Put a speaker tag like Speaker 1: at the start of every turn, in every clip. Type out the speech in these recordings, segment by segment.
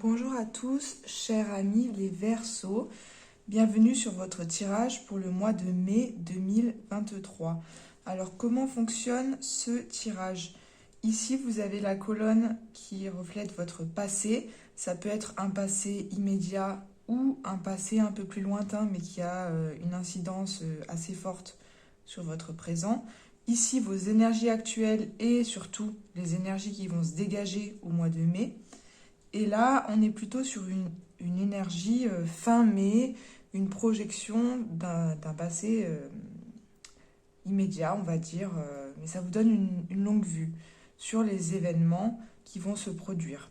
Speaker 1: Bonjour à tous, chers amis les Verseaux. Bienvenue sur votre tirage pour le mois de mai 2023. Alors, comment fonctionne ce tirage? Ici, vous avez la colonne qui reflète votre passé. Ça peut être un passé immédiat ou un passé un peu plus lointain, mais qui a une incidence assez forte sur votre présent. Ici, vos énergies actuelles et surtout les énergies qui vont se dégager au mois de mai. Et là, on est plutôt sur une énergie fin mai, une projection d'un passé immédiat, on va dire, mais ça vous donne une longue vue sur les événements qui vont se produire.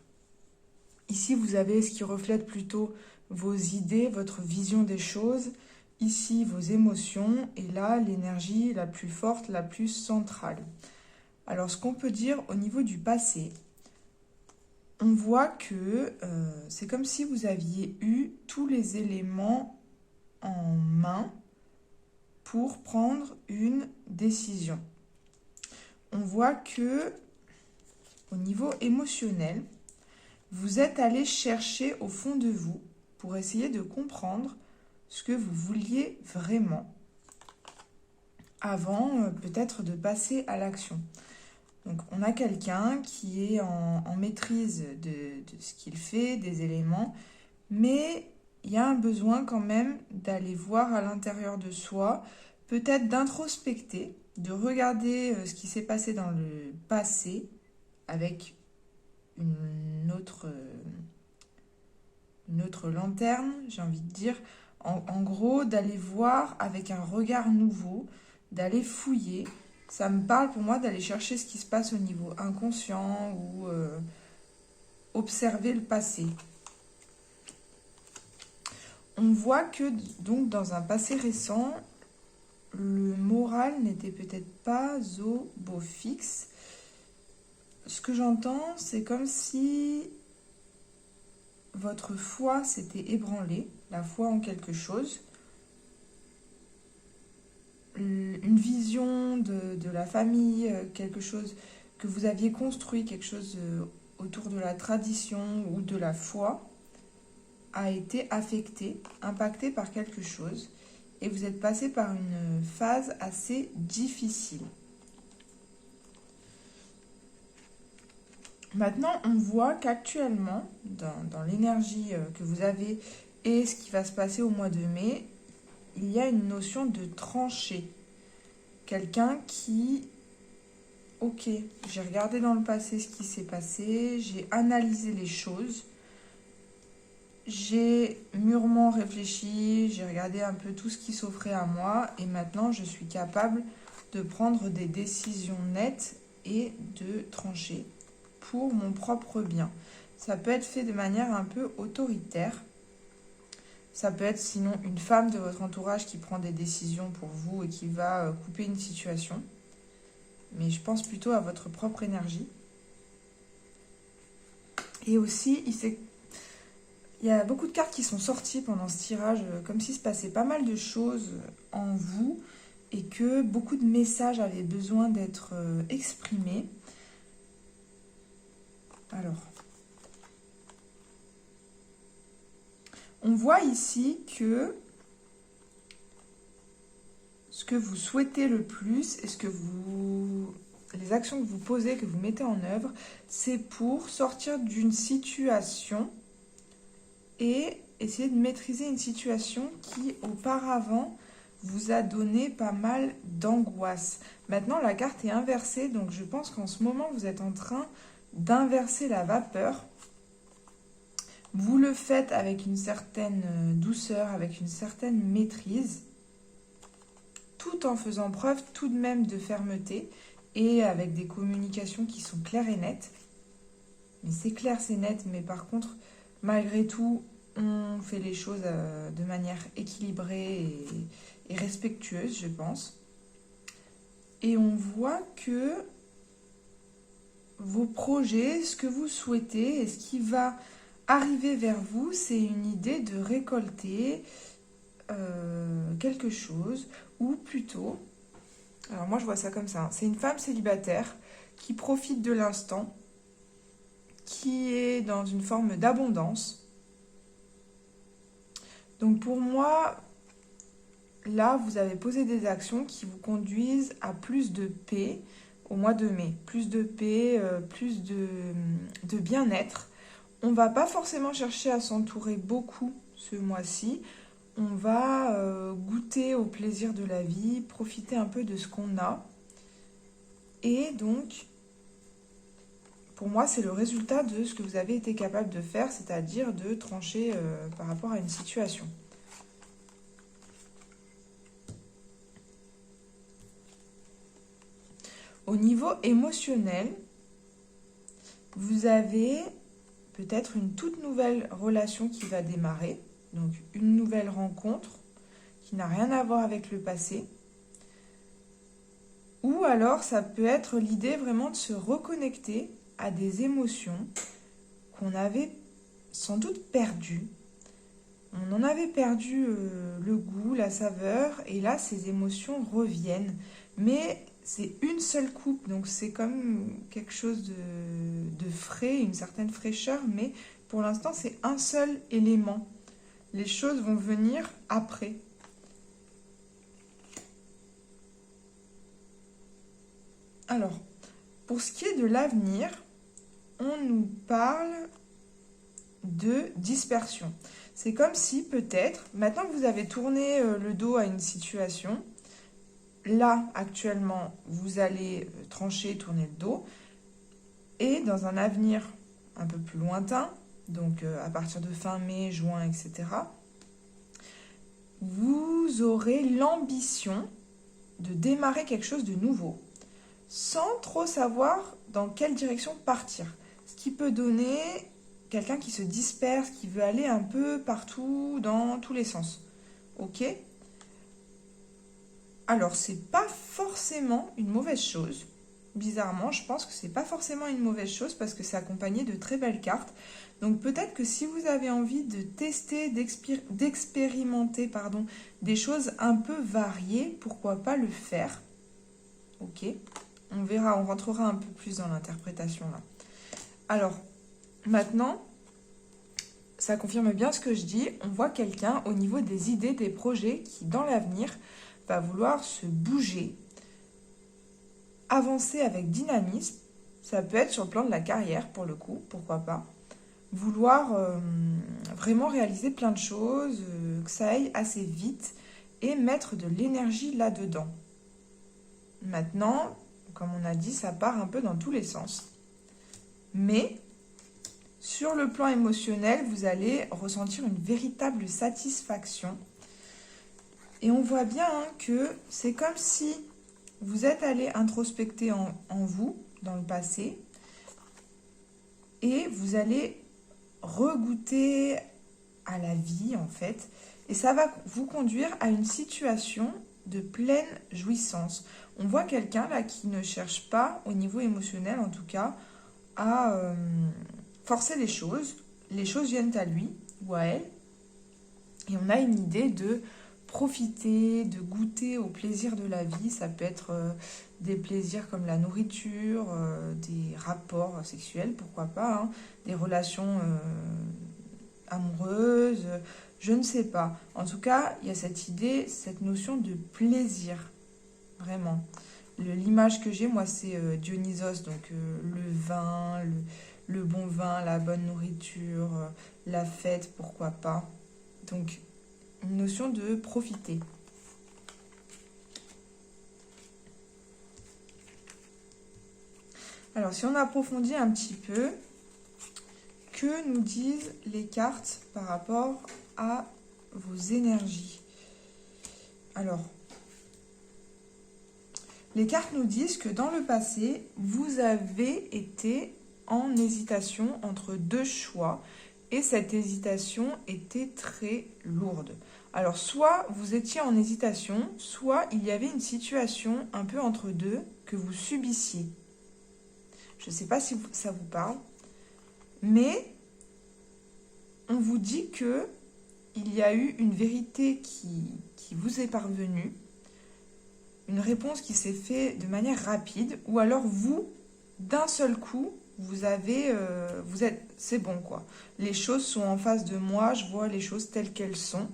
Speaker 1: Ici, vous avez ce qui reflète plutôt vos idées, votre vision des choses. Ici, vos émotions. Et là, l'énergie la plus forte, la plus centrale. Alors, ce qu'on peut dire au niveau du passé, on voit que c'est comme si vous aviez eu tous les éléments en main pour prendre une décision. On voit que au niveau émotionnel, vous êtes allé chercher au fond de vous pour essayer de comprendre ce que vous vouliez vraiment avant peut-être de passer à l'action. Donc on a quelqu'un qui est en maîtrise de ce qu'il fait, des éléments, mais il y a un besoin quand même d'aller voir à l'intérieur de soi, peut-être d'introspecter, de regarder ce qui s'est passé dans le passé avec une autre lanterne, j'ai envie de dire, en gros d'aller voir avec un regard nouveau, d'aller fouiller. Ça me parle pour moi d'aller chercher ce qui se passe au niveau inconscient ou observer le passé. On voit que donc dans un passé récent, le moral n'était peut-être pas au beau fixe. Ce que j'entends, c'est comme si votre foi s'était ébranlée, la foi en quelque chose. Une vision de la famille, quelque chose que vous aviez construit, quelque chose autour de la tradition ou de la foi, a été affecté, impacté par quelque chose, et vous êtes passé par une phase assez difficile. Maintenant, on voit qu'actuellement, dans l'énergie que vous avez et ce qui va se passer au mois de mai, il y a une notion de tranchée. Quelqu'un qui, ok, j'ai regardé dans le passé ce qui s'est passé, j'ai analysé les choses, j'ai mûrement réfléchi, j'ai regardé un peu tout ce qui s'offrait à moi et maintenant je suis capable de prendre des décisions nettes et de trancher pour mon propre bien. Ça peut être fait de manière un peu autoritaire. Ça peut être sinon une femme de votre entourage qui prend des décisions pour vous et qui va couper une situation. Mais je pense plutôt à votre propre énergie. Et aussi, il y a beaucoup de cartes qui sont sorties pendant ce tirage, comme s'il se passait pas mal de choses en vous et que beaucoup de messages avaient besoin d'être exprimés. Alors, on voit ici que ce que vous souhaitez le plus et les actions que vous posez, que vous mettez en œuvre, c'est pour sortir d'une situation et essayer de maîtriser une situation qui auparavant vous a donné pas mal d'angoisse. Maintenant, la carte est inversée, donc je pense qu'en ce moment, vous êtes en train d'inverser la vapeur. Vous le faites avec une certaine douceur, avec une certaine maîtrise, tout en faisant preuve tout de même de fermeté et avec des communications qui sont claires et nettes. Mais c'est clair, c'est net, mais par contre, malgré tout, on fait les choses de manière équilibrée et respectueuse, je pense. Et on voit que vos projets, ce que vous souhaitez et ce qui va arriver vers vous, c'est une idée de récolter quelque chose, ou plutôt, alors moi je vois ça comme ça, c'est une femme célibataire qui profite de l'instant, qui est dans une forme d'abondance. Donc pour moi, là, vous avez posé des actions qui vous conduisent à plus de paix au mois de mai. Plus de paix, plus de bien-être. On ne va pas forcément chercher à s'entourer beaucoup ce mois-ci. On va goûter au plaisir de la vie, profiter un peu de ce qu'on a. Et donc, pour moi, c'est le résultat de ce que vous avez été capable de faire, c'est-à-dire de trancher par rapport à une situation. Au niveau émotionnel, vous avez peut-être une toute nouvelle relation qui va démarrer, donc une nouvelle rencontre qui n'a rien à voir avec le passé. Ou alors, ça peut être l'idée vraiment de se reconnecter à des émotions qu'on avait sans doute perdues. On en avait perdu le goût, la saveur, et là, ces émotions reviennent. Mais c'est une seule coupe, donc c'est comme quelque chose de frais, une certaine fraîcheur, mais pour l'instant, c'est un seul élément. Les choses vont venir après. Alors, pour ce qui est de l'avenir, on nous parle de dispersion. C'est comme si peut-être, maintenant que vous avez tourné le dos à une situation, là, actuellement, vous allez trancher, tourner le dos, et dans un avenir un peu plus lointain, donc à partir de fin mai, juin, etc., vous aurez l'ambition de démarrer quelque chose de nouveau, sans trop savoir dans quelle direction partir. Ce qui peut donner quelqu'un qui se disperse, qui veut aller un peu partout, dans tous les sens. Ok ? Alors, c'est pas forcément une mauvaise chose. Bizarrement, je pense que c'est pas forcément une mauvaise chose parce que c'est accompagné de très belles cartes. Donc peut-être que si vous avez envie de tester, d'expérimenter, des choses un peu variées, pourquoi pas le faire. Ok ? On verra, on rentrera un peu plus dans l'interprétation là. Alors, maintenant, ça confirme bien ce que je dis. On voit quelqu'un au niveau des idées, des projets qui, dans l'avenir, va vouloir se bouger, avancer avec dynamisme. Ça peut être sur le plan de la carrière, pour le coup, pourquoi pas. Vouloir vraiment réaliser plein de choses, que ça aille assez vite et mettre de l'énergie là-dedans. Maintenant, comme on a dit, ça part un peu dans tous les sens. Mais sur le plan émotionnel, vous allez ressentir une véritable satisfaction. Et on voit bien que c'est comme si vous êtes allé introspecter en vous, dans le passé, et vous allez regoûter à la vie, en fait. Et ça va vous conduire à une situation de pleine jouissance. On voit quelqu'un là qui ne cherche pas, au niveau émotionnel en tout cas, à forcer les choses. Les choses viennent à lui ou à elle. Et on a une idée de profiter, de goûter au plaisir de la vie. Ça peut être des plaisirs comme la nourriture, des rapports sexuels, pourquoi pas, hein, des relations amoureuses, je ne sais pas. En tout cas, il y a cette idée, cette notion de plaisir, vraiment. L'image que j'ai, moi, c'est Dionysos, donc le vin, le bon vin, la bonne nourriture, la fête, pourquoi pas. Donc, une notion de profiter. Alors, si on approfondit un petit peu, que nous disent les cartes par rapport à vos énergies? Alors, les cartes nous disent que dans le passé, vous avez été en hésitation entre deux choix et cette hésitation était très lourde. Alors, soit vous étiez en hésitation, soit il y avait une situation un peu entre deux que vous subissiez. Je ne sais pas si ça vous parle, mais on vous dit que il y a eu une vérité qui vous est parvenue, une réponse qui s'est faite de manière rapide, ou alors vous, d'un seul coup, vous avez, c'est bon quoi. Les choses sont en face de moi, je vois les choses telles qu'elles sont.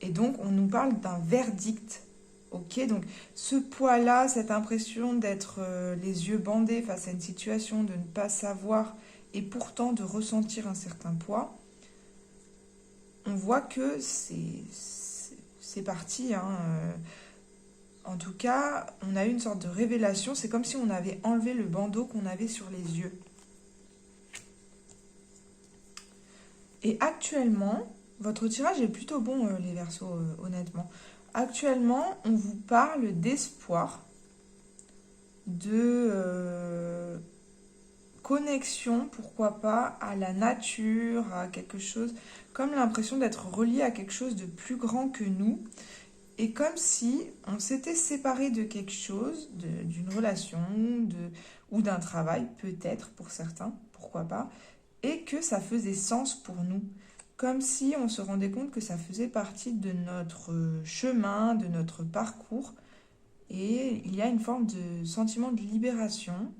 Speaker 1: Et donc, on nous parle d'un verdict. Ok, donc ce poids-là, cette impression d'être les yeux bandés face à une situation, de ne pas savoir et pourtant de ressentir un certain poids, on voit que c'est parti. Hein. En tout cas, on a eu une sorte de révélation. C'est comme si on avait enlevé le bandeau qu'on avait sur les yeux. Et actuellement, votre tirage est plutôt bon, les Verseaux, honnêtement. Actuellement, on vous parle d'espoir, de connexion, pourquoi pas, à la nature, à quelque chose, comme l'impression d'être relié à quelque chose de plus grand que nous, et comme si on s'était séparé de quelque chose, d'une relation, ou d'un travail, peut-être pour certains, pourquoi pas, et que ça faisait sens pour nous. Comme si on se rendait compte que ça faisait partie de notre chemin, de notre parcours, et il y a une forme de sentiment de libération.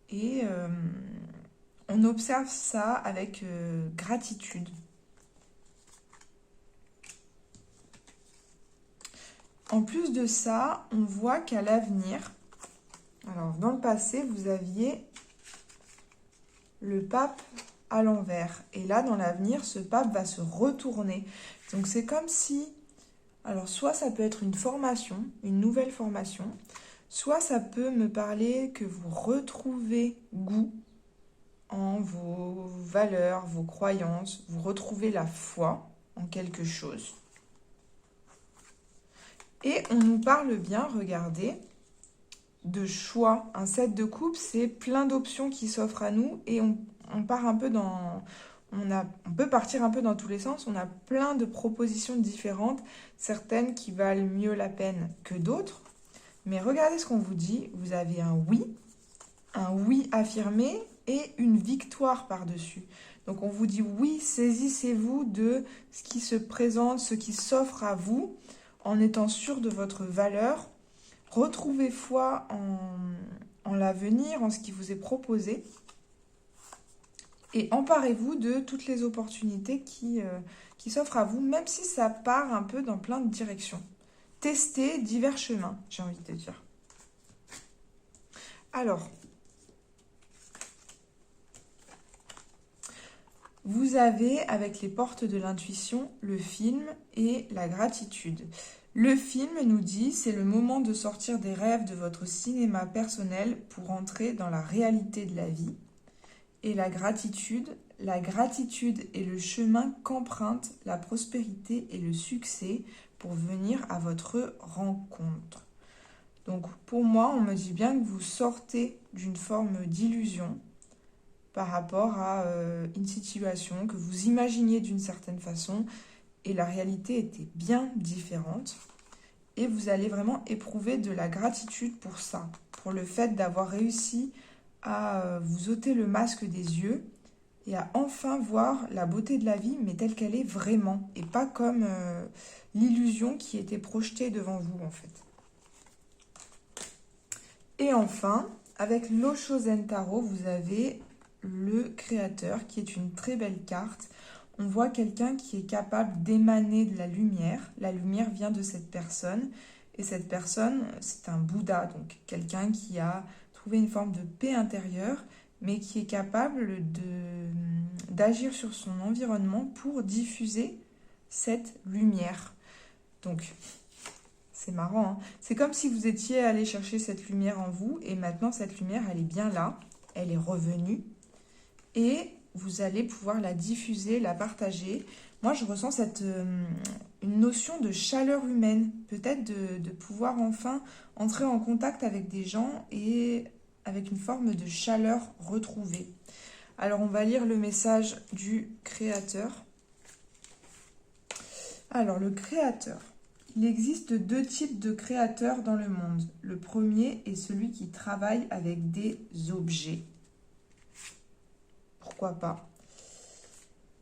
Speaker 1: Et on observe ça avec gratitude. En plus de ça, on voit qu'à l'avenir, alors dans le passé, vous aviez le pape à l'envers. Et là, dans l'avenir, ce pape va se retourner. Donc c'est comme si, alors soit ça peut être une formation, une nouvelle formation, soit ça peut me parler que vous retrouvez goût en vos valeurs, vos croyances, vous retrouvez la foi en quelque chose. Et on nous parle bien, regardez, de choix. Un set de coupe, c'est plein d'options qui s'offrent à nous et on part un peu dans... On peut partir un peu dans tous les sens, on a plein de propositions différentes, certaines qui valent mieux la peine que d'autres. Mais regardez ce qu'on vous dit, vous avez un oui affirmé et une victoire par-dessus. Donc on vous dit oui, saisissez-vous de ce qui se présente, ce qui s'offre à vous, en étant sûr de votre valeur. Retrouvez foi en l'avenir, en ce qui vous est proposé. Et emparez-vous de toutes les opportunités qui s'offrent à vous, même si ça part un peu dans plein de directions. Testez divers chemins, j'ai envie de dire. Alors, vous avez, avec les portes de l'intuition, le film et la gratitude. Le film nous dit, c'est le moment de sortir des rêves de votre cinéma personnel pour entrer dans la réalité de la vie. Et la gratitude est le chemin qu'emprunte la prospérité et le succès pour venir à votre rencontre. Donc pour moi, on me dit bien que vous sortez d'une forme d'illusion par rapport à une situation que vous imaginiez d'une certaine façon et la réalité était bien différente. Et vous allez vraiment éprouver de la gratitude pour ça, pour le fait d'avoir réussi à vous ôter le masque des yeux et à enfin voir la beauté de la vie, mais telle qu'elle est vraiment, et pas comme l'illusion qui était projetée devant vous en fait. Et enfin, avec l'Osho Zen Tarot, vous avez le créateur, qui est une très belle carte. On voit quelqu'un qui est capable d'émaner de la lumière. La lumière vient de cette personne. Et cette personne, c'est un Bouddha, donc quelqu'un qui a trouvé une forme de paix intérieure, mais qui est capable d'agir sur son environnement pour diffuser cette lumière. Donc, c'est marrant, hein. C'est comme si vous étiez allé chercher cette lumière en vous, et maintenant cette lumière, elle est bien là, elle est revenue, et vous allez pouvoir la diffuser, la partager. Moi, je ressens une notion de chaleur humaine, peut-être de pouvoir enfin entrer en contact avec des gens et avec une forme de chaleur retrouvée. Alors, on va lire le message du créateur. Alors, le créateur. Il existe deux types de créateurs dans le monde. Le premier est celui qui travaille avec des objets. Pourquoi pas ?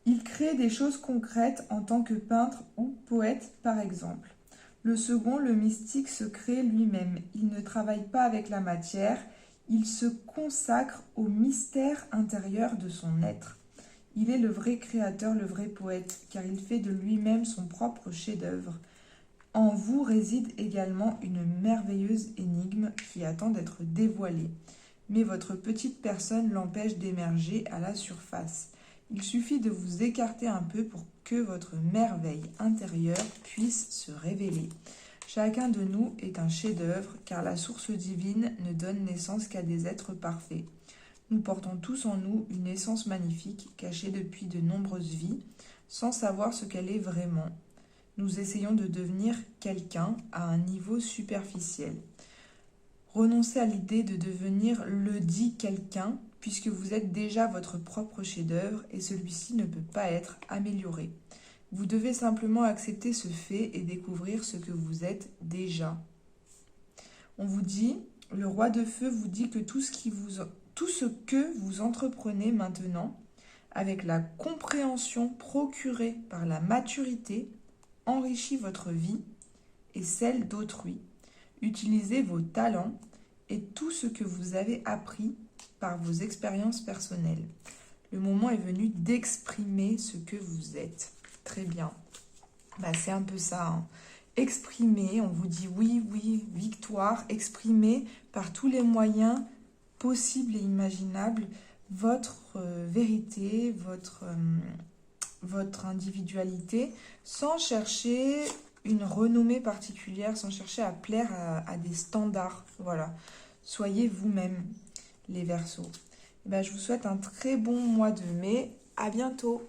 Speaker 1: Il crée des choses concrètes en tant que peintre ou poète, par exemple. Le second, le mystique, se crée lui-même. Il ne travaille pas avec la matière, Il se consacre au mystère intérieur de son être. Il est le vrai créateur, le vrai poète, car il fait de lui-même son propre chef-d'œuvre. En vous réside également une merveilleuse énigme qui attend d'être dévoilée. Mais votre petite personne l'empêche d'émerger à la surface. Il suffit de vous écarter un peu pour que votre merveille intérieure puisse se révéler. Chacun de nous est un chef-d'œuvre, car la source divine ne donne naissance qu'à des êtres parfaits. Nous portons tous en nous une essence magnifique, cachée depuis de nombreuses vies, sans savoir ce qu'elle est vraiment. Nous essayons de devenir quelqu'un à un niveau superficiel. Renoncez à l'idée de devenir le dit quelqu'un, puisque vous êtes déjà votre propre chef-d'œuvre et celui-ci ne peut pas être amélioré. Vous devez simplement accepter ce fait et découvrir ce que vous êtes déjà. On vous dit, le roi de feu vous dit que tout ce que vous entreprenez maintenant, avec la compréhension procurée par la maturité, enrichit votre vie et celle d'autrui. Utilisez vos talents et tout ce que vous avez appris par vos expériences personnelles. Le moment est venu d'exprimer ce que vous êtes. Très bien. C'est un peu ça. Hein. Exprimer, on vous dit oui, victoire. Exprimer par tous les moyens possibles et imaginables votre vérité, votre individualité, sans chercher une renommée particulière, sans chercher à plaire à des standards. Voilà. Soyez vous-même, les Verseaux. Je vous souhaite un très bon mois de mai. À bientôt.